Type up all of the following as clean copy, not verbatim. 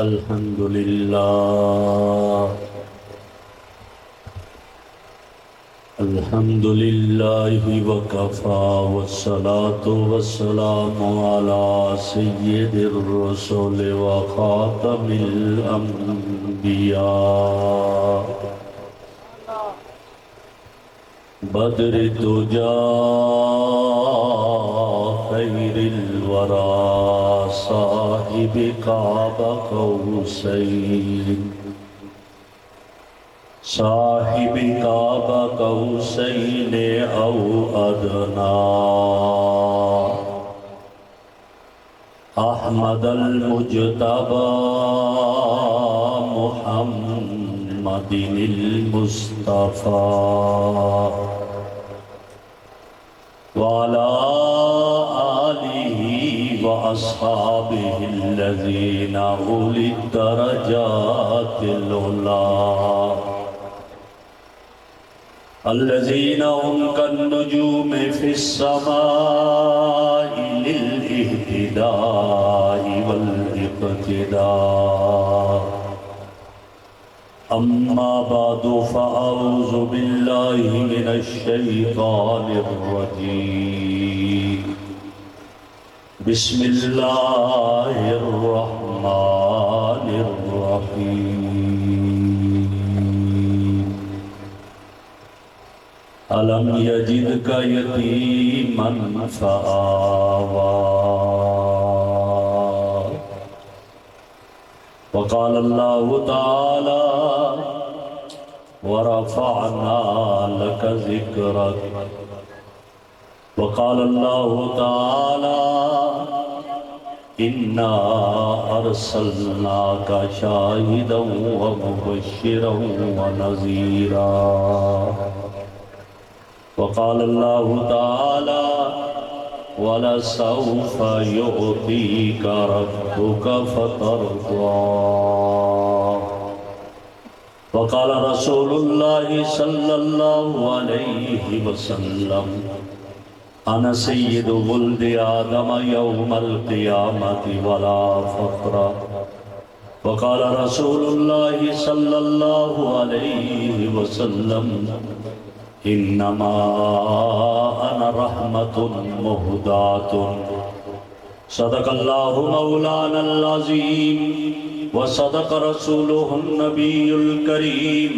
الحمد لله الحمد لله وكفى والصلاة والسلام على سيد الرسل وخاتم الأنبياء بدر الدجى خير الورى صاحب قاب قوسين أو أدنى أحمد المجتبى محمد المصطفى وعلى آله وأصحابه الذين أولي الدرجات العلى الذين هم كالنجوم في السماء للاهتداء والاقتداء أما بعد فأعوذ بالله من الشيطان الرجيم بسم الله الرحمن الرحيم ألم يجدك يتيما فآوى وقال الله تعالى ورفعنا لك ذكرك وقال الله تعالى إنا أرسلناك شاهدا ومبشرا ونذيرا وقال الله تعالى وَلَسَوْفَ يُعْطِيكَ رَبُّكَ فَتَرْضَى وقال رسول الله صلى الله عليه وسلم أنا سيد ولد آدم يوم القيامة ولا فخر وقال رسول الله صلى الله عليه وسلم إنما أنا رحمة مهداة صدق الله مولانا العظيم وصدق رسوله النبي الكريم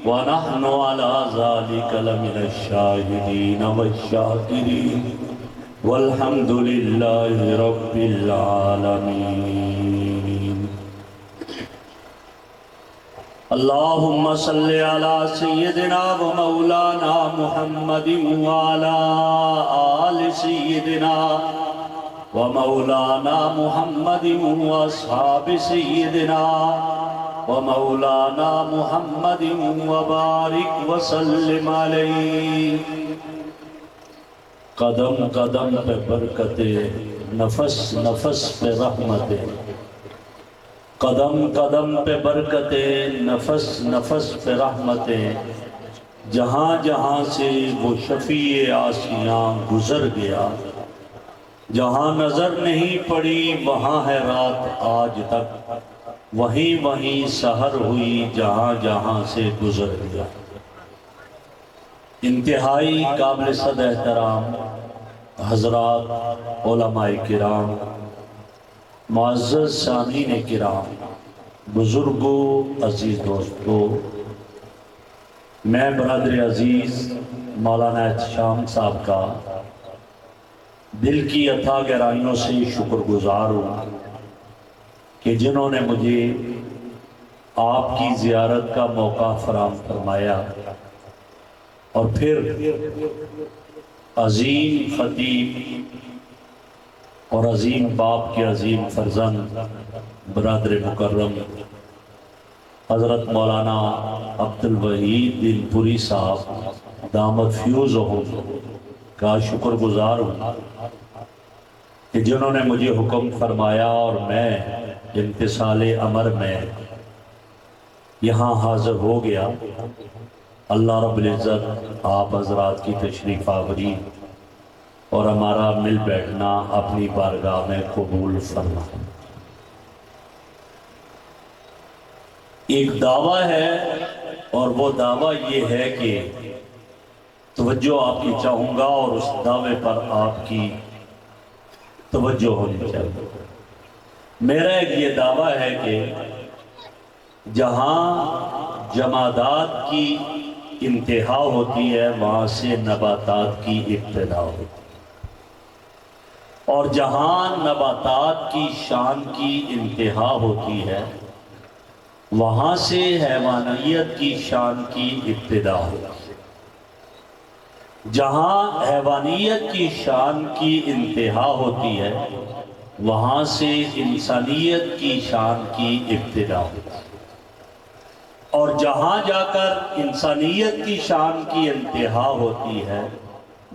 ونحن على ذلك لمن الشاهدين والشاكرين والحمد لله رب العالمين اللهم صل على سيدنا ومولانا محمد وعلى آل سيدنا ومولانا محمد واصحاب سيدنا ومولانا محمد وبارك وسلم عليه قدم قدم پہ برکتیں نفس نفس پہ رحمتیں قدم قدم پہ برکتیں نفس نفس پہ رحمتیں جہاں جہاں سے وہ شفیع آسیاں گزر گیا جہاں نظر نہیں پڑی وہاں ہے رات آج تک وہیں وہیں سحر ہوئی جہاں جہاں سے گزر گیا انتہائی قابل صد احترام حضرات علماء کرام معزز سامعین کرام بزرگوں عزیز دوستوں میں برادر عزیز مولانا احتشام صاحب کا دل کی اتھا گہرائیوں سے شکر گزار ہوں کہ جنہوں نے مجھے آپ کی زیارت کا موقع فراہم فرمایا اور پھر عظیم خطیب اور عظیم باپ کے عظیم فرزند برادر مکرم حضرت مولانا عبدالوحید دل پوری صاحب دامت فیوزہم کا شکر گزار ہوں کہ جنہوں نے مجھے حکم فرمایا اور میں امتثال امر میں یہاں حاضر ہو گیا اللہ رب العزت آپ حضرات کی تشریف آوری اور ہمارا مل بیٹھنا اپنی بارگاہ میں قبول فرما۔ ایک دعویٰ ہے اور وہ دعویٰ یہ ہے کہ توجہ آپ کی چاہوں گا اور اس دعوے پر آپ کی توجہ ہونی چاہیے۔ میرا ایک یہ دعویٰ ہے کہ جہاں جمادات کی انتہا ہوتی ہے وہاں سے نباتات کی ابتدا ہوتی ہے، اور جہاں نباتات کی شان کی انتہا ہوتی ہے وہاں سے حیوانیت کی شان کی ابتدا ہوتی ہے۔ جہاں حیوانیت کی شان کی انتہا ہوتی ہے وہاں سے انسانیت کی شان کی ابتدا ہوتی ہے، اور جہاں جا کر انسانیت کی شان کی انتہا ہوتی ہے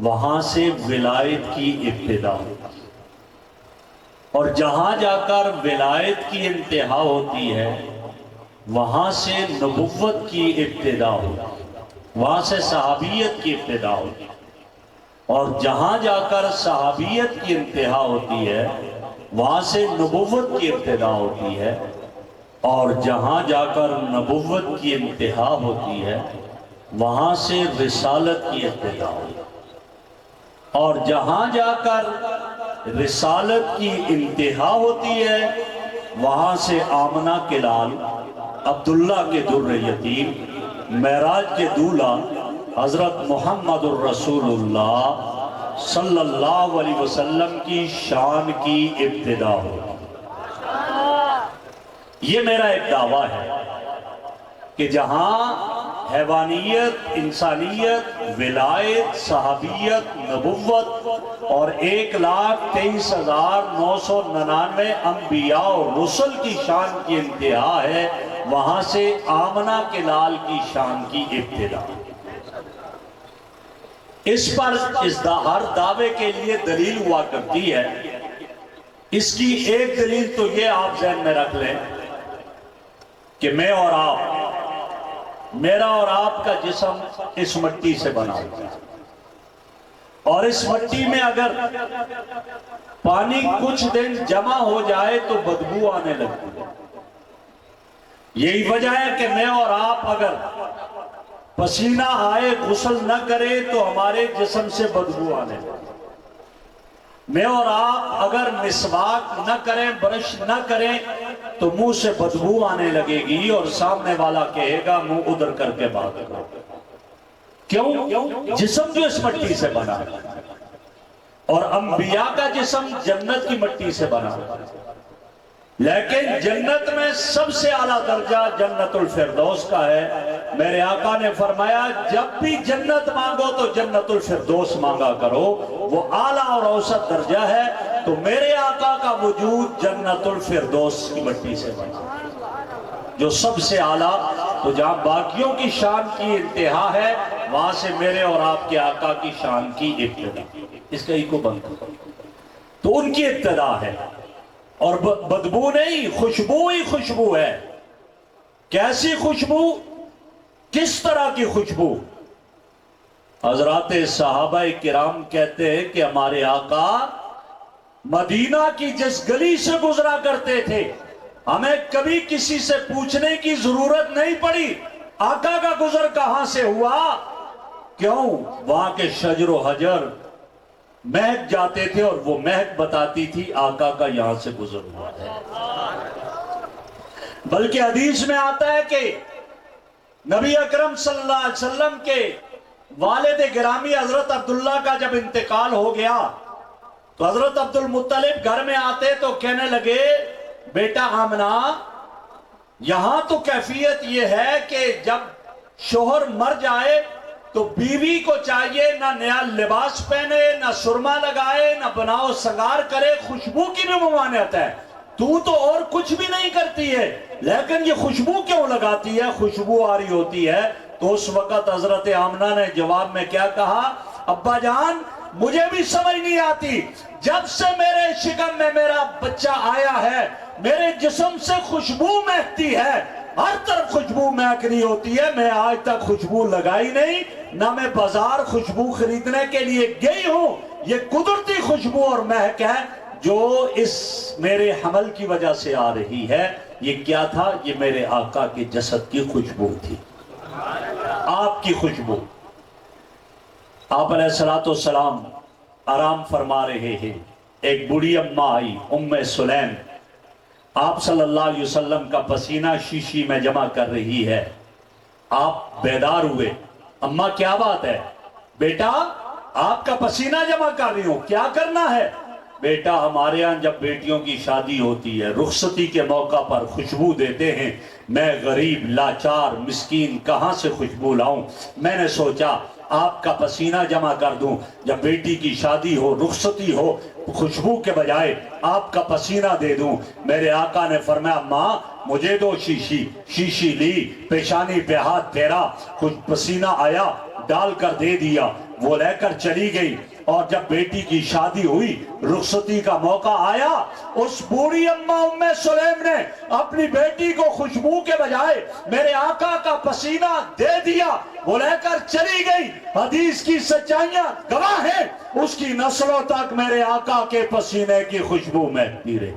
وہاں سے ولایت کی ابتدا ہوتی ہے، اور جہاں جا کر ولایت کی انتہا ہوتی ہے وہاں سے نبوت کی ابتدا ہوتی ہے، وہاں سے صحابیت کی ابتدا ہوتی ہے، اور جہاں جا کر صحابیت کی انتہا ہوتی ہے وہاں سے نبوت کی ابتدا ہوتی ہے، اور جہاں جا کر نبوت کی انتہا ہوتی ہے وہاں سے رسالت کی ابتدا ہوتی ہے، اور جہاں جا کر رسالت کی انتہا ہوتی ہے وہاں سے آمنہ کے لال، عبداللہ کے در یتیم، معراج کے دولہ حضرت محمد الرسول اللہ صلی اللہ علیہ وسلم کی شان کی ابتدا ہوتی ہے۔ یہ میرا ایک دعویٰ ہے کہ جہاں حیوانیت، انسانیت، ولایت، صحابیت، نبوت اور 1,23,999 انبیاء اور رسل کی شان کی انتہا ہے وہاں سے آمنہ کے لال کی شان کی ابتدا۔ اس پر ہر دعوے کے لیے دلیل ہوا کرتی ہے۔ اس کی ایک دلیل تو یہ آپ ذہن میں رکھ لیں کہ میں اور آپ، میرا اور آپ کا جسم اس مٹی سے بنا ہوتا ہے، اور اس مٹی میں اگر پانی کچھ دن جمع ہو جائے تو بدبو آنے لگتی ہے۔ یہی وجہ ہے کہ میں اور آپ اگر پسینہ آئے غسل نہ کرے تو ہمارے جسم سے بدبو آنے لگتی ہے۔ میں اور آپ اگر مسواک نہ کریں، برش نہ کریں تو منہ سے بدبو آنے لگے گی، اور سامنے والا کہے گا منہ ادھر کر کے بات کرو۔ کیوں؟ جسم جو اس مٹی سے بنا ہے، اور انبیاء کا جسم جنت کی مٹی سے بنا ہے، لیکن جنت میں سب سے اعلیٰ درجہ جنت الفردوس کا ہے۔ میرے آقا نے فرمایا جب بھی جنت مانگو تو جنت الفردوس مانگا کرو، وہ اعلیٰ اور اوسط درجہ ہے۔ تو میرے آقا کا وجود جنت الفردوس کی مٹی سے بنا جو سب سے اعلیٰ، تو جہاں باقیوں کی شان کی انتہا ہے وہاں سے میرے اور آپ کے آقا کی شان کی ابتدا۔ اس کا ایکو بند کرو، تو ان کی ابتدا ہے، اور بدبو نہیں، خوشبو ہی خوشبو ہے۔ کیسی خوشبو؟ کس طرح کی خوشبو؟ حضرات صحابہ کرام کہتے ہیں کہ ہمارے آقا مدینہ کی جس گلی سے گزرا کرتے تھے ہمیں کبھی کسی سے پوچھنے کی ضرورت نہیں پڑی آقا کا گزر کہاں سے ہوا۔ کیوں؟ وہاں کے شجر و حجر مہک جاتے تھے، اور وہ مہک بتاتی تھی آقا کا یہاں سے گزر ہوا ہے۔ بلکہ حدیث میں آتا ہے کہ نبی اکرم صلی اللہ علیہ وسلم کے والد گرامی حضرت عبداللہ کا جب انتقال ہو گیا تو حضرت عبد المطلب گھر میں آتے تو کہنے لگے بیٹا آمنہ، یہاں تو کیفیت یہ ہے کہ جب شوہر مر جائے تو بیوی کو چاہیے نہ نیا لباس پہنے، نہ سرما لگائے، نہ بناؤ سنگار کرے، خوشبو کی بھی ممانعت ہے۔ تو اور کچھ بھی نہیں کرتی ہے، لیکن یہ خوشبو کیوں لگاتی ہے؟ خوشبو آ رہی ہوتی ہے۔ تو اس وقت حضرت آمنہ نے جواب میں کیا کہا؟ ابا جان مجھے بھی سمجھ نہیں آتی، جب سے میرے شکم میں میرا بچہ آیا ہے میرے جسم سے خوشبو مہکتی ہے، ہر طرف خوشبو مہک رہی ہوتی ہے، میں آج تک خوشبو لگائی نہیں، نہ میں بازار خوشبو خریدنے کے لیے گئی ہوں، یہ قدرتی خوشبو اور مہک ہے۔ جو اس میرے حمل کی وجہ سے آ رہی ہے، یہ کیا تھا؟ یہ میرے آقا کے جسد کی خوشبو تھی، آپ کی خوشبو۔ آپ علیہ السلام آرام فرما رہے ہیں، ایک بوڑھی اماں آئی، ام سلیم، آپ صلی اللہ علیہ وسلم کا پسینہ شیشی میں جمع کر رہی ہے۔ آپ بیدار ہوئے، اماں کیا بات ہے؟ بیٹا آپ کا پسینہ جمع کر رہی ہوں، کیا کرنا ہے؟ بیٹا ہمارے ہاں جب بیٹیوں کی شادی ہوتی ہے، رخصتی کے موقع پر خوشبو دیتے ہیں، میں غریب لاچار مسکین کہاں سے خوشبو لاؤں؟ میں نے سوچا آپ کا پسینہ جمع کر دوں، جب بیٹی کی شادی ہو، رخصتی ہو، خوشبو کے بجائے آپ کا پسینہ دے دوں۔ میرے آقا نے فرمایا ماں مجھے دو شیشی لی، پیشانی پہ ہاتھ پھیرا، کچھ پسینہ آیا، ڈال کر دے دیا، وہ لے کر چلی گئی۔ اور جب بیٹی کی شادی ہوئی، رخصتی کا موقع آیا، اس بوڑھی اماں ام سلیم نے اپنی بیٹی کو خوشبو کے بجائے میرے آقا کا پسینہ دے دیا، وہ لے کر چلی گئی۔ حدیث کی سچائیاں گواہ ہیں، اس کی نسلوں تک میرے آقا کے پسینے کی خوشبو مہکتی رہی۔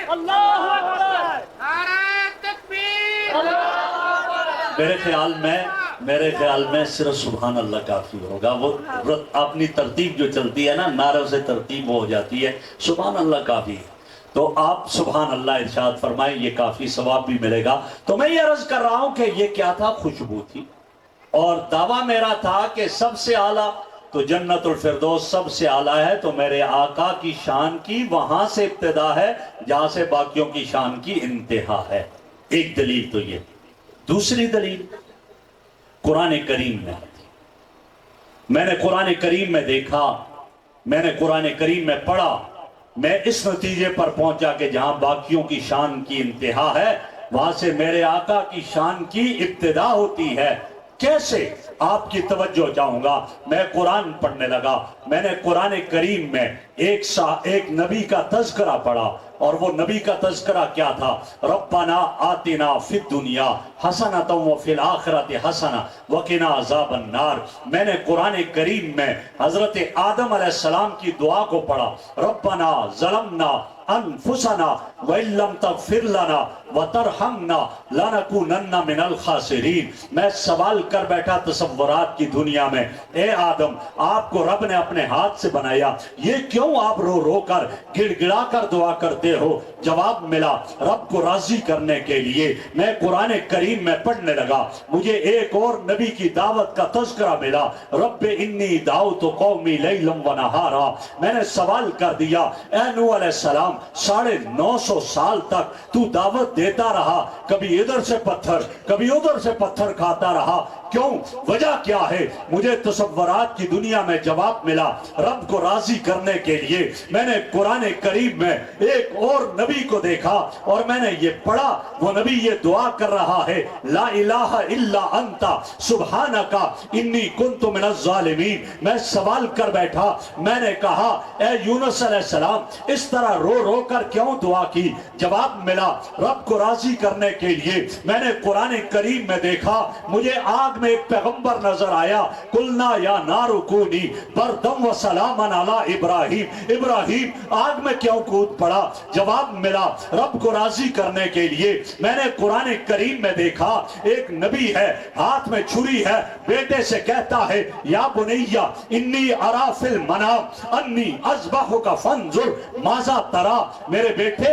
اللہ اکبر، نعرہ تکبیر، میرے خیال میں صرف سبحان اللہ کافی ہوگا۔ وہ اپنی ترتیب جو چلتی ہے نا، نعروں سے ترتیب ہو جاتی ہے، سبحان اللہ کافی ہے۔ تو آپ سبحان اللہ ارشاد فرمائیں، یہ کافی ثواب بھی ملے گا۔ تو میں یہ عرض کر رہا ہوں کہ یہ کیا تھا؟ خوشبو تھی، اور دعویٰ میرا تھا کہ سب سے اعلیٰ تو جنت الفردوس سب سے اعلیٰ ہے، تو میرے آقا کی شان کی وہاں سے ابتدا ہے جہاں سے باقیوں کی شان کی انتہا ہے۔ ایک دلیل تو یہ۔ دوسری دلیل قرآن کریم میں، میں نے قرآن کریم میں دیکھا، میں نے قرآن کریم میں پڑھا، میں اس نتیجے پر پہنچا کہ جہاں باقیوں کی شان کی انتہا ہے، وہاں سے میرے آقا کی شان کی ابتدا ہوتی ہے۔ کیسے؟ آپ کی توجہ چاہوں گا۔ میں قرآن پڑھنے لگا، میں نے قرآن کریم میں ایک نبی کا تذکرہ پڑھا، اور وہ نبی کا تذکرہ کیا تھا؟ ربنا آتنا فی الدنیا حسنۃ وفی الآخرۃ حسنۃ وقنا عذاب النار۔ میں نے قرآن کریم میں حضرت آدم علیہ السلام کی دعا کو پڑھا، ربنا ظلمنا انفسنا وان لم تغفر لنا وترحمنا لنکونن من الخاسرین۔ میں سوال کر بیٹھا تصورات کی دنیا میں، اے آدم آپ کو رب نے اپنے ہاتھ سے بنایا، یہ کیوں آپ رو رو کر گڑ گڑا کر دعا کرتے ہو؟ جواب ملا رب کو راضی کرنے کے لیے۔ میں قرآن کریم میں پڑھنے لگا، مجھے ایک اور نبی کی دعوت کا تذکرہ ملا، رب انی دعوت قومی لیلا ونہارا۔ میں نے سوال کر دیا، اے نوح علیہ السلام 950 سال تک تو دعوت دیتا رہا، کبھی ادھر سے پتھر کبھی ادھر سے پتھر کھاتا رہا، کیوں؟ وجہ کیا ہے؟ مجھے تصورات کی دنیا میں جواب ملا، رب کو راضی کرنے کے لیے۔ میں نے قرآن کریم میں ایک اور نبی کو دیکھا، اور میں نے یہ پڑھا، وہ نبی یہ دعا کر رہا ہے، لا الہ الا انت سبحانک انی کنت من الظالمین۔ میں سوال کر بیٹھا، میں نے کہا اے یونس علیہ السلام اس طرح رو رو کر کیوں دعا کی؟ جواب ملا رب کو راضی کرنے کے لیے۔ میں نے قرآن کریم میں دیکھا، مجھے آگ میں ایک پیغمبر نظر آیا، قلنا یا نار کونی بردم و سلاما علی ابراہیم۔ ابراہیم آگ میں کیوں کود پڑا؟ جواب ملا رب کو راضی کرنے کے لیے۔ میں نے قرآن کریم میں دیکھا، ایک نبی ہے، ہاتھ میں چھری ہے، بیٹے سے کہتا ہے یا بنیا انی ارا فی المنام انی اذبحک فانظر ماذا ترا۔ میرے بیٹے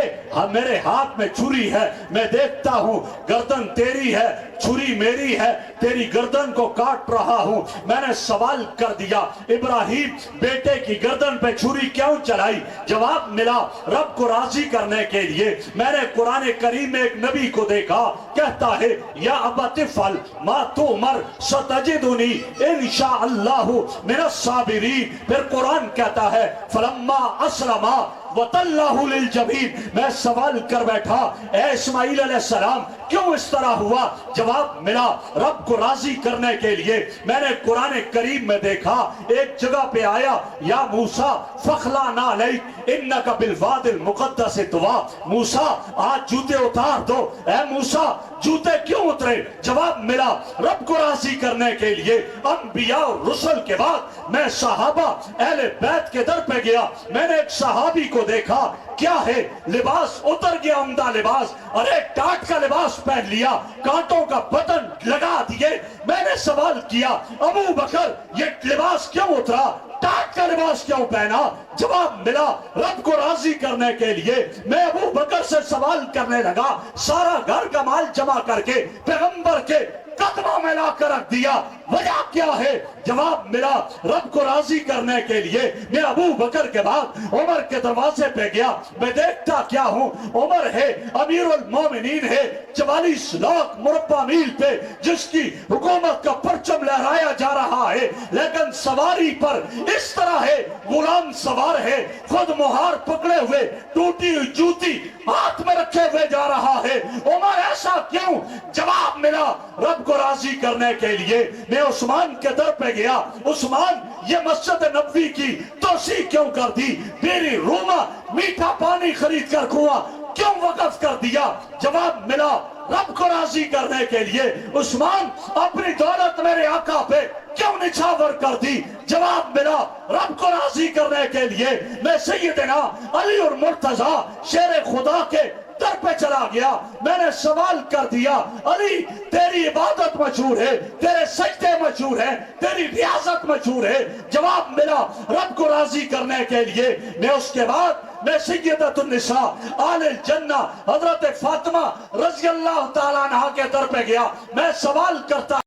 میرے ہاتھ میں چھری ہے، میں دیکھتا ہوں گردن تیری ہے، چھری میری ہے، تیری گردن کو کاٹ رہا ہوں۔ میں نے سوال کر دیا ابراہیم بیٹے کی گردن پہ چھری کیوں چلائی؟ جواب ملا رب کو راضی کرنے کے لیے۔ میں نے قرآن کریم میں ایک نبی کو دیکھا، کہتا ہے یا ابت افعل ما تؤمر ستجدنی انشاءاللہ من الصابرین۔ پھر قرآن کہتا ہے فلما اسلما وَتَلَّهُ لِلْجَبِينِ۔ میں سوال کر بیٹھا اے اسماعیل علیہ السلام کیوں اس طرح ہوا؟ جواب ملا رب کو راضی کرنے کے لیے۔ میں نے قرآن کریم میں دیکھا، ایک جگہ پہ آیا یا موسیٰ فَخْلَعْ نَعْلَيْكَ إِنَّكَ بِالْوَادِ الْمُقَدَّسِ طُوَىٰ۔ موسیٰ آج جوتے اتار دو، اے موسیٰ جوتے کیوں اترے؟ جواب ملا رب کو راضی کرنے کے لیے۔ انبیاء اور رسل کے بعد میں صحابہ اہل بیت کے در پہ گیا، میں نے ایک صحابی کو دیکھا، کیا ہے لباس اتر گیا، عمدہ لباس، اور ایک ٹاٹ کا لباس پہن لیا، کانٹوں کا بٹن لگا دیے۔ میں نے سوال کیا ابو بکر یہ لباس کیوں اترا، ٹاٹ کا لباس کیوں پہنا؟ جواب ملا رب کو راضی کرنے کے لیے۔ میں ابو بکر سے سوال کرنے لگا، سارا گھر کا مال جمع کر کے پیغمبر کے قدموں میں لا کر رکھ دیا، وجہ کیا ہے؟ جواب ملا رب کو راضی کرنے کے لیے۔ میں ابو بکر کے بعد عمر کے دروازے پہ گیا، میں دیکھتا کیا ہوں، عمر ہے امیر المومنین ہے، 44 لاکھ مربع میل پہ جس کی حکومت کا پرچم لہرایا جا رہا ہے، لیکن سواری پر اس طرح ہے غلام سوار ہے، خود مہار پکڑے ہوئے، ٹوٹی ہوئی جوتی ہاتھ میں رکھے ہوئے جا رہا ہے۔ عمر ایسا کیوں؟ جواب ملا رب کو راضی کرنے کے لیے۔ میں عثمان کے در پہ گیا، عثمان یہ مسجد نبوی کی توسیع کیوں کر دی؟ بیری روما میٹھا پانی خرید کر کنواں کیوں وقف کر دیا؟ جواب ملا رب کو راضی کرنے کے لیے۔ عثمان اپنی دولت میرے آقا پہ کیوں نچھاور کر دی؟ جواب ملا رب کو راضی کرنے کے لیے۔ میں سیدنا علی اور مرتضی شیر خدا کے در پہ چلا گیا، میں نے سوال کر دیا علی تیری عبادت مشہور ہے، تیرے سجدے مشہور ہیں، تیری ریاضت مشہور ہے۔ جواب ملا رب کو راضی کرنے کے لیے۔ میں اس کے بعد میں سیدۃ النساء آل الجنہ حضرت فاطمہ رضی اللہ تعالیٰ عنہ کے در پہ گیا، میں سوال کرتا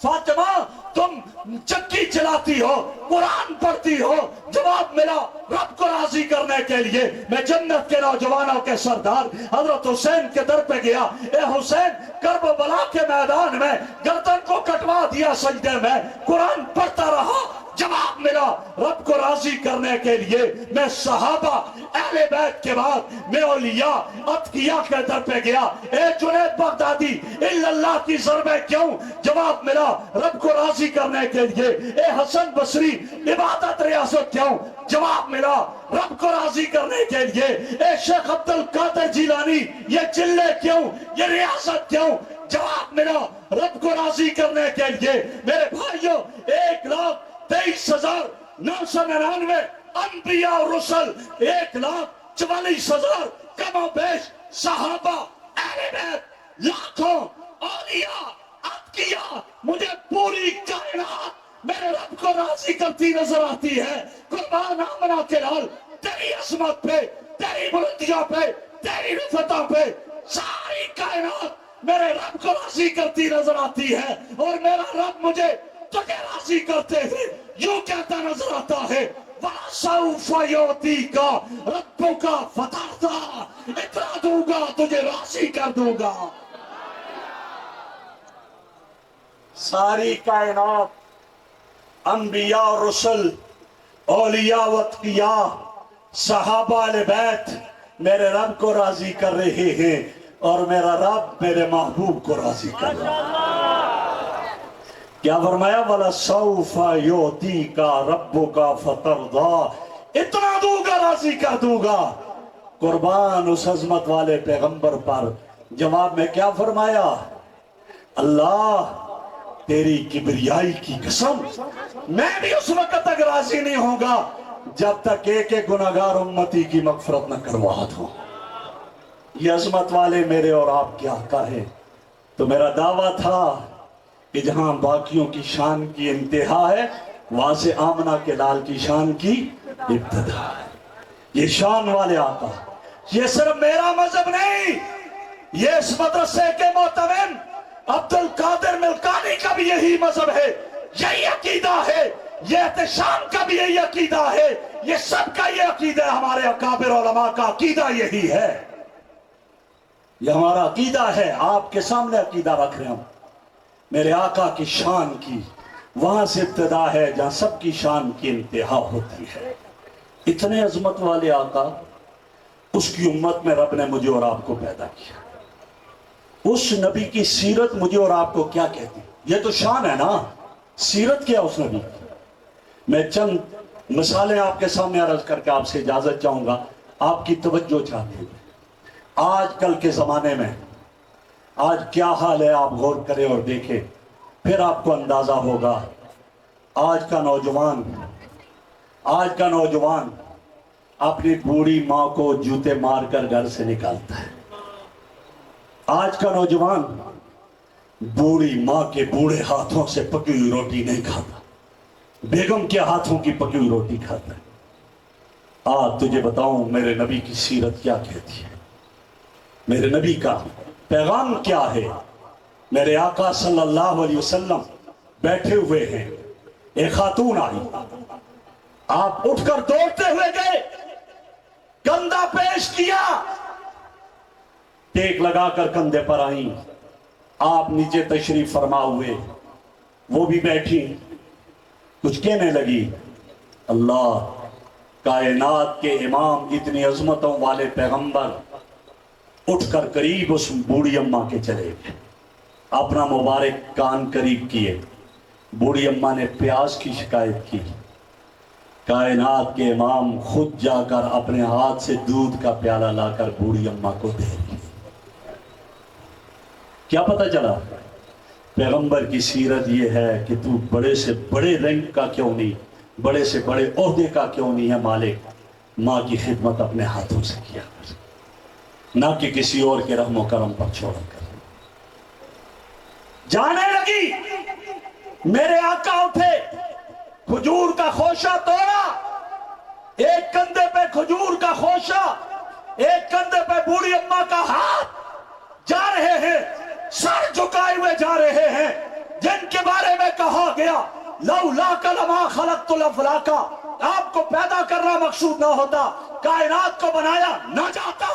فاطمہ تم چکی چلاتی ہو، قرآن پڑھتی ہو؟ جواب ملا رب کو راضی کرنے کے لیے۔ میں جنت کے نوجوانوں کے سردار حضرت حسین کے در پہ گیا، اے حسین کربلا کے میدان میں گردن کو کٹوا دیا سجدے میں، قرآن پڑھتا رہا۔ جواب ملا رب کو راضی کرنے کے لیے۔ میں صحابہ اہل بیت کے بعد میں اولیاء اتقیاء کے در پہ گیا، اے جنید بغدادی الا اللہ کی ضربیں کیوں؟ جواب ملا رب کو راضی کرنے کے لیے۔ اے حسن بصری عبادت ریاضت کیوں؟ جواب ملا رب کو راضی کرنے کے لیے۔ اے شیخ عبد القادر جیلانی یہ چلے کیوں، یہ ریاضت کیوں؟ جواب ملا رب کو راضی کرنے کے لیے۔ میرے بھائیوں 1,23,999 انبیاء اور رسل، 1,44,000 کم و بیش صحابہ اہل بیت، لاکھوں اولیاء اتقیاء، مجھے پوری کائنات میرے رب کو راضی کرتی نظر آتی ہے۔ قربان آمنہ کے لال تیری عظمت پہ، تیری بلندیوں پہ، تیری رفتوں پہ ساری کائنات میرے رب کو راضی کرتی نظر آتی ہے، اور میرا رب مجھے تجھے راضی کرتے ہوئے یوں کہتا نظر آتا ہے وَسَوْفَ يُعْطِيكَ رَبُّكَ فَتَرْضَىٰ، اتنا دوں گا تجھے راضی کر دوں گا۔ ساری کائنات انبیاء اور رسل، اولیاء و اتقیاء، صحابہ اہل بیت میرے رب کو راضی کر رہے ہیں، اور میرا رب میرے محبوب کو راضی کر رہا ہے۔ کیا فرمایا وَلَسَوْفَ يُعْطِيكَ رَبُّكَ فَتَرْضَىٰ، اتنا دوں گا راضی کر دوں گا۔ قربان اس عظمت والے پیغمبر پر جواب میں کیا فرمایا؟ اللہ تیری کبریائی کی قسم میں بھی اس وقت تک راضی نہیں ہوں گا جب تک ایک ایک گناہگار امتی کی مغفرت نہ کروا دوں۔ یہ عظمت والے میرے اور آپ کے آقا ہے۔ تو میرا دعویٰ تھا کہ جہاں باقیوں کی شان کی انتہا ہے وہاں سے آمنہ کے لال کی شان کی ابتدا ہے۔ یہ شان والے آقا، یہ صرف میرا مذہب نہیں، یہ اس مدرسے کے معتمم عبد القادر ملکانی کا بھی یہی مذہب ہے، یہی عقیدہ ہے، یہ احتشام کا بھی یہی عقیدہ ہے، یہ سب کا یہ عقیدہ ہے، ہمارے اکابر علماء کا عقیدہ یہی ہے۔ یہ ہمارا عقیدہ ہے، آپ کے سامنے عقیدہ رکھ رہے ہوں۔ میرے آقا کی شان کی وہاں سے ابتدا ہے جہاں سب کی شان کی انتہا ہوتی ہے۔ اتنے عظمت والے آقا، اس کی امت میں رب نے مجھے اور آپ کو پیدا کیا۔ اس نبی کی سیرت مجھے اور آپ کو کیا کہتی؟ یہ تو شان ہے نا، سیرت کیا اس نبی کی؟ میں چند مثالیں آپ کے سامنے عرض کر کے آپ سے اجازت چاہوں گا، آپ کی توجہ چاہتے ہیں۔ آج کل کے زمانے میں آج کیا حال ہے آپ غور کریں اور دیکھیں، پھر آپ کو اندازہ ہوگا آج کا نوجوان اپنی بوڑھی ماں کو جوتے مار کر گھر سے نکالتا ہے۔ آج کا نوجوان بوڑھی ماں کے بوڑھے ہاتھوں سے پکی ہوئی روٹی نہیں کھاتا، بیگم کے ہاتھوں کی پکی ہوئی روٹی کھاتا ہے۔ آج تجھے بتاؤں میرے نبی کی سیرت کیا کہتی ہے، میرے نبی کا پیغام کیا ہے۔ میرے آقا صلی اللہ علیہ وسلم بیٹھے ہوئے ہیں، ایک خاتون آئی، آپ اٹھ کر دوڑتے ہوئے گئے، کندھا پیش کیا، ٹیک لگا کر کندھے پر آئیں، آپ نیچے تشریف فرما ہوئے، وہ بھی بیٹھی، کچھ کہنے لگی۔ اللہ، کائنات کے امام، اتنی عظمتوں والے پیغمبر اٹھ کر قریب اس بوڑھی اماں کے چلے گئے، اپنا مبارک کان قریب کیے۔ بوڑھی اماں نے پیاس کی شکایت کی، کائنات کے امام خود جا کر اپنے ہاتھ سے دودھ کا پیالہ لا کر بوڑھی اماں کو دے دی۔ کیا پتہ چلا؟ پیغمبر کی سیرت یہ ہے کہ تو بڑے سے بڑے رینک کا کیوں نہیں، بڑے سے بڑے عہدے کا کیوں نہیں ہے مالک، ماں کی خدمت اپنے ہاتھوں سے کیا کر، نہ کہ کسی اور کے رحم و کرم پر چھوڑا کر۔ جانے لگی، میرے آقا اٹھے، کھجور کا خوشہ توڑا، ایک کندھے پہ کھجور کا خوشہ، ایک کندھے پہ بوڑھی اماں کا ہاتھ، جا رہے ہیں، سر جھکائے ہوئے جا رہے ہیں، جن کے بارے میں کہا گیا لولاک لما خلقت الافلاک، آپ کو پیدا کرنا مقصود نہ ہوتا، کائنات کو بنایا نہ جاتا،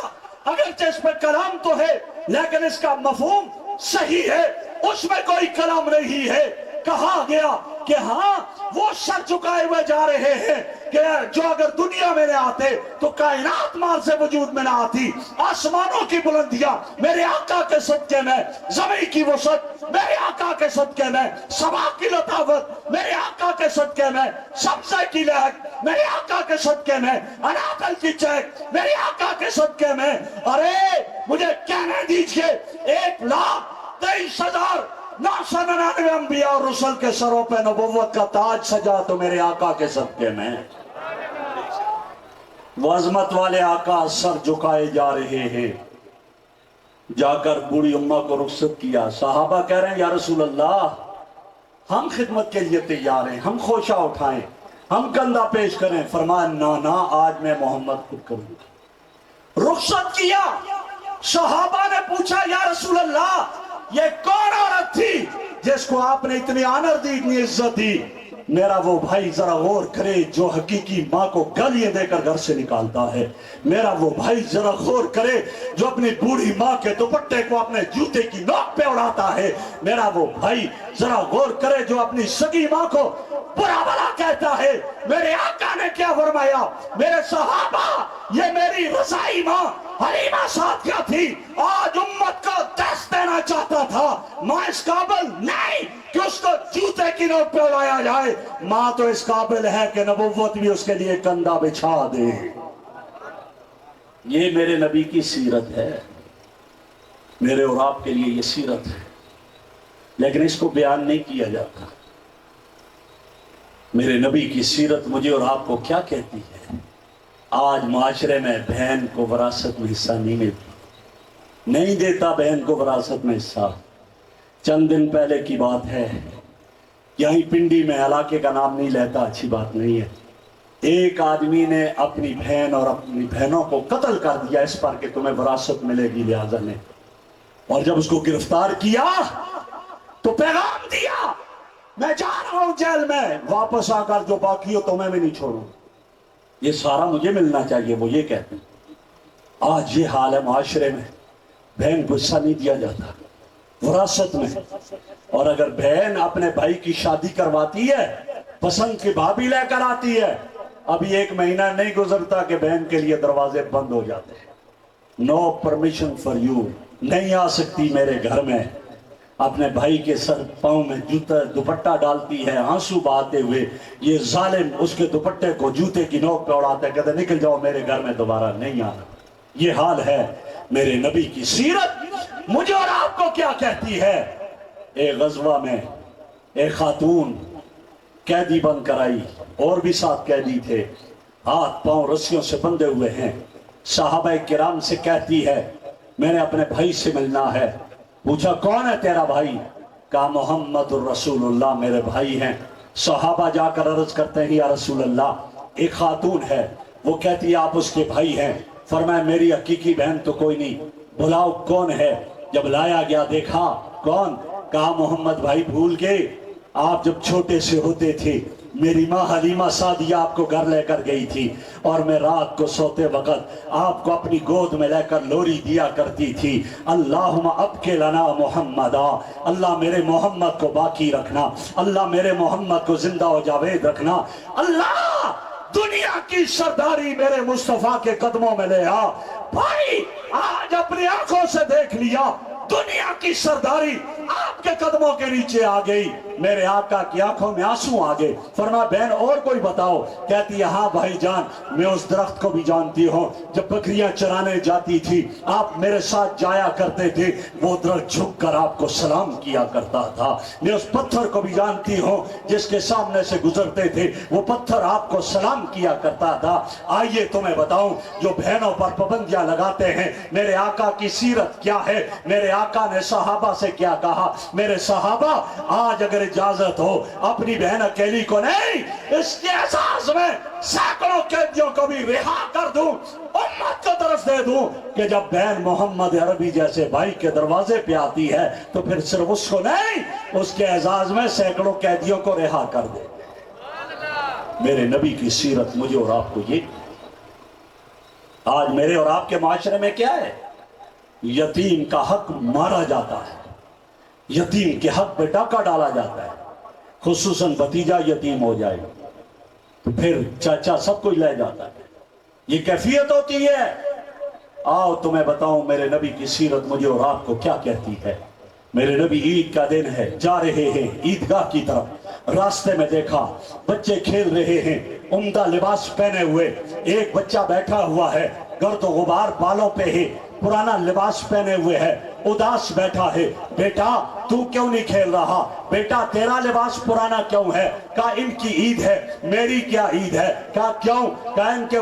اگرچہ اس میں کلام تو ہے لیکن اس کا مفہوم صحیح ہے، اس میں کوئی کلام نہیں ہے۔ کہا گیا کہ ہاں وہ سر جھکائے ہوئے جا رہے ہیں کہ جو اگر دنیا میں نہ آتے تو کائنات مال سے وجود میں نہ آتی، آسمانوں کی بلندیاں میرے آقا کے صدقے میں، زمین کی وسعت میرے آقا کے صدقے میں، سما کی لطافت میرے آقا کے صدقے میں، سبزے کی لہک میرے آقا کے صدقے میں، اناکل کی چہک میرے آقا کے صدقے میں۔ ارے مجھے کہنے دیجئے 1,23,999 انبیاء اور رسل کے سروں پہ نبوت کا تاج سجا تو میرے آقا کے صدقے میں۔ وہ عظمت والے آقا سر جھکائے جا رہے ہیں، جا کر بوڑھی اماں کو رخصت کیا۔ صحابہ کہہ رہے ہیں یا رسول اللہ، ہم خدمت کے لیے تیار ہیں، ہم خوشہ اٹھائیں، ہم کندھا پیش کریں۔ فرمایا نا، آج میں محمد خود کروں گا۔ رخصت کیا۔ صحابہ نے پوچھا یا رسول اللہ، یہ کون عورت تھی جس کو آپ نے اتنی آنر دی، اتنی عزت دی؟ میرا وہ بھائی ذرا غور کرے جو حقیقی ماں کو گالیاں دے کر گھر سے نکالتا ہے، میرا وہ بھائی ذرا غور کرے جو اپنی بوڑھی ماں کے دوپٹے کو اپنے جوتے کی نوک پہ اڑاتا ہے، میرا وہ بھائی ذرا غور کرے جو اپنی سگی ماں کو برا بھلا کہتا ہے۔ میرے آقا نے کیا فرمایا؟ میرے صحابہ، یہ میری رضائی ماں حلیمہ سعدیہ تھی، آج امت کو دست دینا چاہتا تھا، ماں اس قابل نہیں کہ اس کو جوتے کی نوک پہ اڑایا جائے، ماں تو اس قابل ہے کہ نبوت بھی اس کے لیے کندھا بچھا دے۔ یہ میرے نبی کی سیرت ہے، میرے اور آپ کے لیے یہ سیرت ہے، لیکن اس کو بیان نہیں کیا جاتا۔ میرے نبی کی سیرت مجھے اور آپ کو کیا کہتی ہے؟ آج معاشرے میں بہن کو وراثت میں حصہ نہیں ملتا، نہیں دیتا بہن کو وراثت میں حصہ۔ چند دن پہلے کی بات ہے، یہیں پنڈی میں، علاقے کا نام نہیں لیتا، اچھی بات نہیں ہے، ایک آدمی نے اپنی بہن اور اپنی بہنوں کو قتل کر دیا اس پر کہ تمہیں وراثت ملے گی لہذا نے، اور جب اس کو گرفتار کیا تو پیغام دیا میں جا رہا ہوں جیل میں، واپس آ کر جو باقی ہو تمہیں بھی نہیں چھوڑوں، یہ سارا مجھے ملنا چاہیے، وہ یہ کہتے ہیں۔ آج یہ حال ہے معاشرے میں، بہن کو حصہ نہیں دیا جاتا وراثت میں، اور اگر بہن اپنے بھائی کی شادی کرواتی ہے، پسند کی بھابی لے کر آتی ہے، ابھی 1 مہینہ نہیں گزرتا کہ بہن کے لیے دروازے بند ہو جاتے ہیں۔ نو پرمیشن فار یو، نہیں آ سکتی میرے گھر میں۔ اپنے بھائی کے سر پاؤں میں جوتا دوپٹہ ڈالتی ہے، آنسو بہاتے ہوئے، یہ ظالم اس کے دوپٹے کو جوتے کی نوک پہ اڑاتا ہے، کہتے نکل جاؤ میرے گھر میں دوبارہ نہیں آنا۔ یہ حال ہے۔ میرے نبی کی سیرت مجھے اور آپ کو کیا کہتی ہے؟ ایک غزوہ میں ایک خاتون قیدی بن کر آئی، اور بھی 7 قیدی تھے، ہاتھ پاؤں رسیوں سے بندھے ہوئے ہیں۔ صحابہ کرام سے کہتی ہے میں نے اپنے بھائی سے ملنا ہے۔ پوچھا کون ہے تیرا بھائی؟ کہا محمد الرسول اللہ میرے بھائی ہیں۔ صحابہ جا کر عرض کرتے ہیں یا رسول اللہ ایک خاتون ہے، وہ کہتی ہے آپ اس کے بھائی ہیں۔ فرمایا میری حقیقی بہن تو کوئی نہیں، بلاؤ کون ہے؟ جب لایا گیا دیکھا کون؟ کہا محمد بھائی بھول گئے، آپ جب چھوٹے سے ہوتے تھے میری ماں حلیمہ سعدیہ آپ کو گھر لے کر گئی تھی، اور میں رات کو سوتے وقت آپ کو اپنی گود میں لے کر لوری دیا کرتی تھی۔ اللہم ابقِ لنا محمدا، اللہ میرے محمد کو باقی رکھنا، اللہ میرے محمد کو زندہ و جاوید رکھنا، اللہ دنیا کی سرداری میرے مصطفیٰ کے قدموں میں لے آ۔ بھائی آج اپنی آنکھوں سے دیکھ لیا دنیا کی سرداری آپ کے قدموں کے نیچے آ گئی۔ میرے آقا کی آنکھوں میں آنسو آ گئے۔ فرمایا بہن اور کوئی بتاؤ؟ کہتی ہے ہاں بھائی جان میں اس درخت کو بھی جانتی ہوں، جب بکریاں چرانے جاتی تھی آپ میرے ساتھ جایا کرتے تھے، وہ درخت جھک کر آپ کو سلام کیا کرتا تھا۔ میں اس پتھر کو بھی جانتی ہوں جس کے سامنے سے گزرتے تھے وہ پتھر آپ کو سلام کیا کرتا تھا۔ آئیے تمہیں بتاؤں جو بہنوں پر پابندیاں لگاتے ہیں میرے آقا کی سیرت کیا ہے، میرے آقا نے صحابہ سے کیا کہا۔ میرے صحابہ آج اگر اجازت ہو اپنی بہن اکیلی کو نہیں، اس کے احساس میں سینکڑوں قیدیوں کو بھی رہا کر دوں، امت کو طرف دے دوں کہ جب بہن محمد عربی جیسے بھائی کے دروازے پہ آتی ہے تو پھر صرف اس کو نہیں، اس کے اعزاز میں سینکڑوں قیدیوں کو رہا کر دے۔ میرے نبی کی سیرت مجھے اور آپ کو یہ، آج میرے اور آپ کے معاشرے میں کیا ہے؟ یتیم کا حق مارا جاتا ہے، یتیم کے حق پہ ڈاکہ ڈالا جاتا ہے، خصوصاً بھتیجا یتیم ہو جائے تو پھر چاچا سب کچھ لے جاتا ہے۔ یہ کیفیت ہوتی ہے۔ آؤ تمہیں بتاؤں میرے نبی کی سیرت مجھے اور آپ کو کیا کہتی ہے۔ میرے نبی عید کا دن ہے، جا رہے ہیں عیدگاہ کی طرف، راستے میں دیکھا بچے کھیل رہے ہیں عمدہ لباس پہنے ہوئے، ایک بچہ بیٹھا ہوا ہے گرد و غبار بالوں پہ ہے، پرانا لباس پہنے ہوئے ہے، اداس بیٹھا ہے۔ بیٹا تو کیوں نہیں کھیل رہا؟ بیٹا تیرا لباس پرانا کیوں ہے؟ کہا ان کی عید ہے، میری کیا عید ہے؟ کہا کیوں؟ کہا ان کے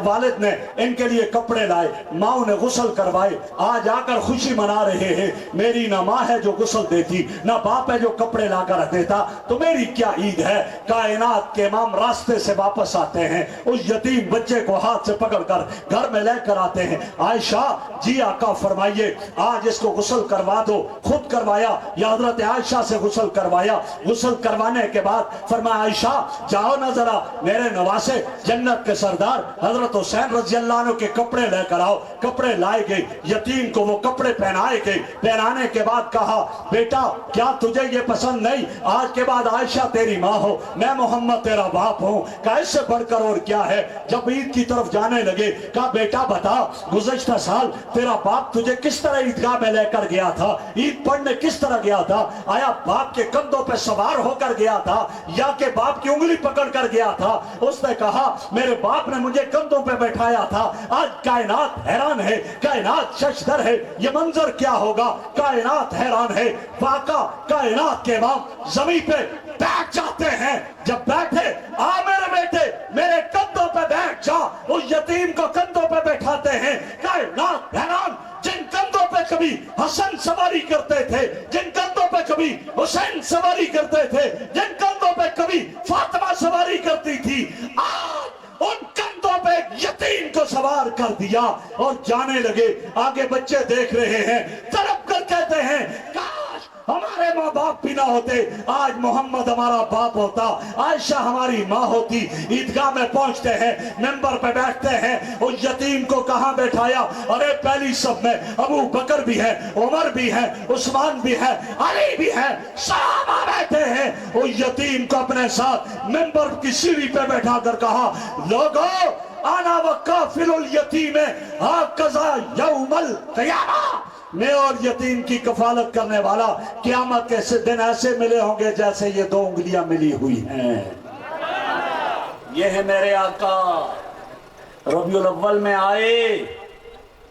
والد نے ان کے لیے کپڑے لائے، ماں نے غسل کروائے، آج آ کر خوشی منا رہے ہیں۔ میری نہ ماں ہے جو غسل دیتی، نہ باپ ہے جو کپڑے لا کر دیتا، تو میری کیا عید ہے؟ کائنات کے امام راستے سے واپس آتے ہیں، اس یتیم بچے کو ہاتھ سے پکڑ کر گھر میں لے کر آتے ہیں۔ عائشہ جی آقا فرمائیے آج اس کو غسل کروا دو۔ خود کروایا یا حضرت عائشہ سے غسل کروایا؟ غسل کروانے کے بعد فرمایا عائشہ جاؤ نہ ذرا میرے نواسے جنت کے سردار حضرت حسین رضی اللہ عنہ کے کپڑے لے کر آؤ۔ کپڑے لائے گئے، یتیم کو وہ کپڑے پہنائے گئے۔ پہنانے کے بعد کہا بیٹا کیا تجھے یہ پسند نہیں؟ آج کے بعد عائشہ تیری ماں ہو، میں محمد تیرا باپ ہوں۔ کہا اس سے بڑھ کر اور کیا ہے؟ جب عید کی طرف جانے لگے کہا بیٹا بتا گزشتہ سال تیرا باپ تجھے کس طرح عیدگاہ میں لے کر گیا تھا؟ عید پڑھنے کس طرح گیا تھا؟ آیا باپ کے کندھوں پہ سوار ہو کر گیا تھا یا کہ باپ کی انگلی پکڑ کر گیا تھا؟ اس نے کہا میرے باپ نے مجھے کندھوں پہ بیٹھایا تھا۔ آج کائنات حیران ہے، کائنات ششدر ہے، یہ منظر کیا ہوگا؟ کائنات حیران ہے۔ واقع کائنات کے امام زمین پہ بیٹھ جاتے ہیں، جب بیٹھے آ میرے بیٹے میرے کندھوں پہ بیٹھ جا، اس یتیم کو کندھوں پہ بیٹھاتے ہیں۔ کائنات حیران، جن کندھوں پہ کبھی حسن سواری کرتے تھے، جن کندھوں پہ کبھی حسین سواری کرتے تھے، جن کندھوں پہ کبھی فاطمہ سواری کرتی تھی، آج ان کندھوں پہ یتیم کو سوار کر دیا اور جانے لگے۔ آگے بچے دیکھ رہے ہیں، تڑپ کر کہتے ہیں کاش ہمارے ماں باپ بھی نہ ہوتے، آج محمد ہمارا باپ ہوتا، عائشہ ہماری ماں ہوتی۔ عیدگاہ میں پہنچتے ہیں، ممبر پہ بیٹھتے ہیں، اس یتیم کو کہاں بیٹھایا؟ ارے پہلی صف میں ابو بکر بھی ہے، عمر بھی ہے، عثمان بھی ہے، علی بھی ہے، صحابہ بیٹھے ہیں۔ اس یتیم کو اپنے ساتھ ممبر کی سیڑھی پہ بیٹھا کر کہا لوگو انا وکافل الیتیم ہاکذا یوم القیامہ، میں اور یتیم کی کفالت کرنے والا قیامت کے دن ایسے ملے ہوں گے جیسے یہ 2 انگلیاں ملی ہوئی ہیں۔ یہ ہے میرے آقا، ربیع الاول میں آئے،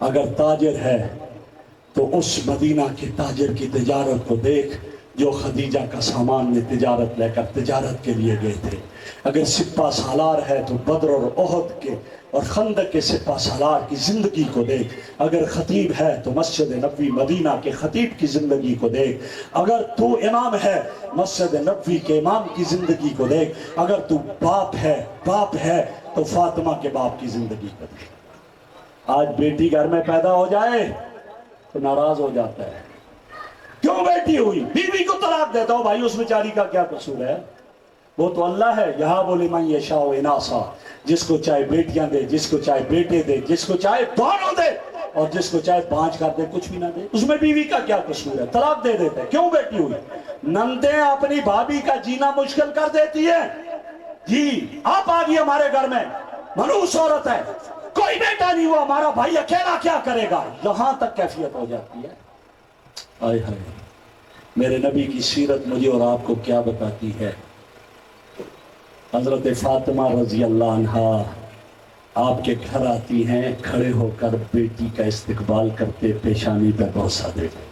اگر تاجر ہے تو اس مدینہ کے تاجر کی تجارت کو دیکھ جو خدیجہ کا سامان میں تجارت لے کر تجارت کے لیے گئے تھے. اگر سپہ سالار ہے تو بدر اور احد کے اور خندق کے سپہ سالار کی زندگی کو دیکھ. اگر خطیب ہے تو مسجد نبوی مدینہ کے خطیب کی زندگی کو دیکھ. اگر تو امام ہے مسجد نبوی کے امام کی زندگی کو دیکھ. اگر تو باپ ہے تو فاطمہ کے باپ کی زندگی کو دیکھ. آج بیٹی گھر میں پیدا ہو جائے تو ناراض ہو جاتا ہے. کیوں بیٹی ہوئی؟ بیوی کو طلاق دیتا ہو. بھائی اس بیچاری کا کیا قصور ہے؟ وہ تو اللہ ہے. یہاں لمن یشاء اناثا، جس کو چاہے بیٹیاں دے، جس کو چاہے بیٹے دے، جس کو چاہے دونوں دے، اور جس کو چاہے پانچ کر دے، کچھ بھی نہ دے. اس میں بیوی کا کیا قصور ہے؟ طلاق دے دیتے. کیوں بیٹی ہوئی؟ نندیں اپنی بھابھی کا جینا مشکل کر دیتی ہے. جی آپ آ گئی ہمارے گھر میں، منحوس عورت ہے، کوئی بیٹا نہیں ہوا، ہمارا بھائی اکیلا کیا کرے گا، یہاں تک کیفیت ہو جاتی ہے. آئے ہائے، میرے نبی کی سیرت مجھے اور آپ کو کیا بتاتی ہے. حضرت فاطمہ رضی اللہ عنہا آپ کے گھر آتی ہیں، کھڑے ہو کر بیٹی کا استقبال کرتے، پیشانی پہ بوسہ دیتے.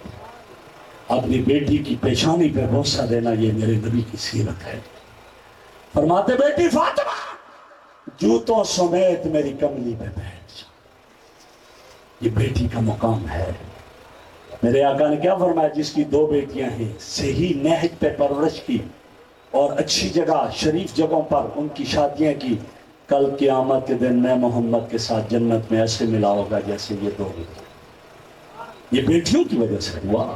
اپنی بیٹی کی پیشانی پہ بوسہ دینا یہ میرے نبی کی سیرت ہے. فرماتے بیٹی فاطمہ جوتوں سمیت میری کملی پہ بیٹھ جا. یہ بیٹی کا مقام ہے. میرے آقا نے کیا فرمایا؟ جس کی دو بیٹیاں ہیں، صحیح نہج پہ پرورش کی اور اچھی جگہ شریف جگہوں پر ان کی شادیاں کی، کل قیامت کے دن میں محمد کے ساتھ جنت میں ایسے ملا ہوگا جیسے یہ دو بیٹی. یہ بیٹیوں کی وجہ سے ہوا.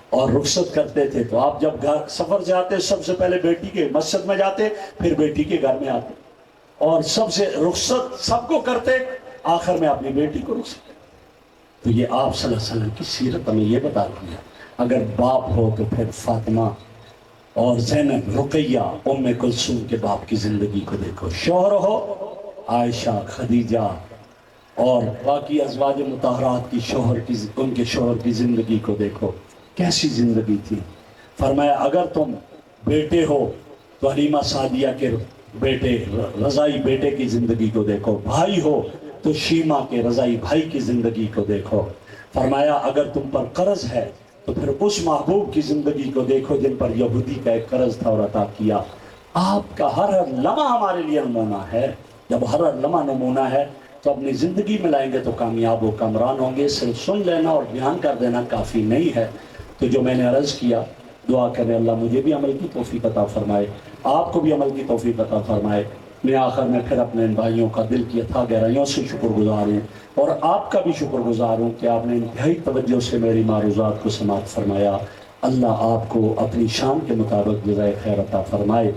اور رخصت کرتے تھے تو آپ جب گھر سفر سے آتے سب سے پہلے بیٹی کے مسجد میں جاتے، پھر بیٹی کے گھر میں آتے، اور سب سے رخصت سب کو کرتے، آخر میں اپنی بیٹی کو رخصت. تو یہ آپ صلی اللہ علیہ وسلم کی سیرت ہمیں یہ بتا رہی ہے. اگر باپ ہو تو پھر فاطمہ اور زینب، رقیہ، ام کلثوم کے باپ کی زندگی کو دیکھو. شوہر ہو عائشہ، خدیجہ اور باقی ازواج مطہرات کی ان کے شوہر کی زندگی کو دیکھو، کیسی زندگی تھی. فرمایا اگر تم بیٹے ہو تو حلیمہ سعدیہ کے بیٹے رضائی بیٹے کی زندگی کو دیکھو. بھائی ہو تو شیمہ کے رضائی بھائی کی زندگی کو دیکھو. فرمایا اگر تم پر قرض ہے تو پھر اس محبوب کی زندگی کو دیکھو جن پر یہودی کا ایک قرض تھا اور عطا کیا. آپ کا ہر لمحہ ہمارے لیے نمونہ ہے. جب ہر لمحہ نمونہ ہے تو اپنی زندگی میں لائیں گے تو کامیاب و کامران ہوں گے. صرف سن لینا اور بیان کر دینا کافی نہیں ہے. تو جو میں نے عرض کیا، دعا کریں اللہ مجھے بھی عمل کی توفیق عطا فرمائے، آپ کو بھی عمل کی توفیق عطا فرمائے. میں آخر میں پھر اپنے ان بھائیوں کا دل کی اتھا گہرائیوں سے شکر گزار ہوں، اور آپ کا بھی شکر گزار ہوں کہ آپ نے انتہائی توجہ سے میری معروضات کو سماعت فرمایا. اللہ آپ کو اپنی شان کے مطابق جزائے خیر عطا فرمائے.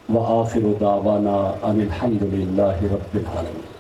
وآخر دعوانا ان الحمد للہ رب العالمین.